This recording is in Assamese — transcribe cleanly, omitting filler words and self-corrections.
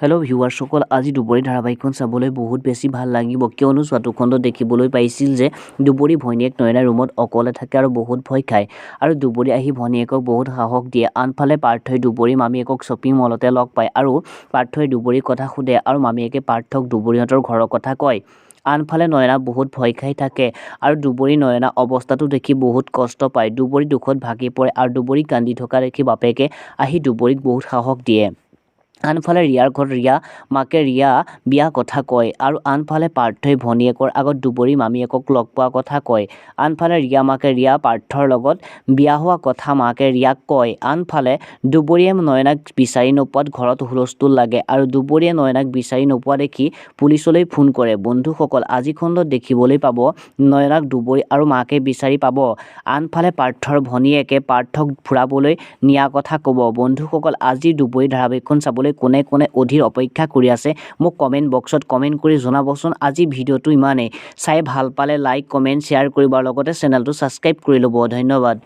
হেল্ল' ভিউৱাৰসকল, আজি দুবৰী ধাৰাবাহিকখন চাবলৈ বহুত বেছি ভাল লাগিব, কিয়নো চতুখণ্ডত দেখিবলৈ পাইছিল যে দুবৰী ভনীয়েক নয়না ৰুমত অকলে থাকে আৰু বহুত ভয় খায় আৰু দুবৰী আহি ভনীয়েকক বহুত সাহস দিয়ে। আনফালে পাৰ্থই দুবৰী মামীয়েকক শ্বপিং মলতে লগ পায় আৰু পাৰ্থই দুবৰীৰ কথা সোধে আৰু মামীয়েকে পাৰ্থক দুবৰীহঁতৰ ঘৰৰ কথা কয়। আনফালে নয়না বহুত ভয় খাই থাকে আৰু দুবৰী নয়না অৱস্থাটো দেখি বহুত কষ্ট পায়। দুবৰী দুখত ভাগি পৰে আৰু দুবৰী কান্দি থকা দেখি বাপেকে আহি দুবৰীক বহুত সাহস দিয়ে। আনফালে ৰিয়াৰ ঘৰত ৰিয়া মাকে ৰিয়া বিয়া কথা কয় আৰু আনফালে পাৰ্থই ভনীয়েকৰ আগত দুবৰী মামীয়েকক লগ পোৱা কথা কয়। আনফালে ৰিয়া মাকে ৰিয়া পাৰ্থৰ লগত বিয়া হোৱা কথা মাকে ৰিয়াক কয়। আনফালে দুবৰীয়ে নয়নাক বিচাৰি নোপোৱাত ঘৰত হুলস্থুল লাগে আৰু দুবৰীয়ে নয়নাক বিচাৰি নোপোৱা দেখি পুলিচলৈ ফোন কৰে। বন্ধুসকল, আজি খণ্ডত দেখিবলৈ পাব নয়নাক দুবৰী আৰু মাকে বিচাৰি পাব। আনফালে পাৰ্থৰ ভনীয়েকে পাৰ্থক ফুৰাবলৈ নিয়াৰ কথা ক'ব। বন্ধুসকল, আজি দুবৰী ধাৰাবাহিকখন চাবলৈ কোনে কোনে অধীৰ অপেক্ষা কৰি আছে মোক কমেণ্ট বক্সত কমেণ্ট কৰি জনাবচোন। আজি ভিডিঅ'টো ইমানেই। চাই ভাল পালে লাইক, কমেণ্ট, শ্বেয়াৰ কৰিব আৰু লগতে চেনেলটো ছাবস্ক্ৰাইব কৰি ল'ব। ধন্যবাদ।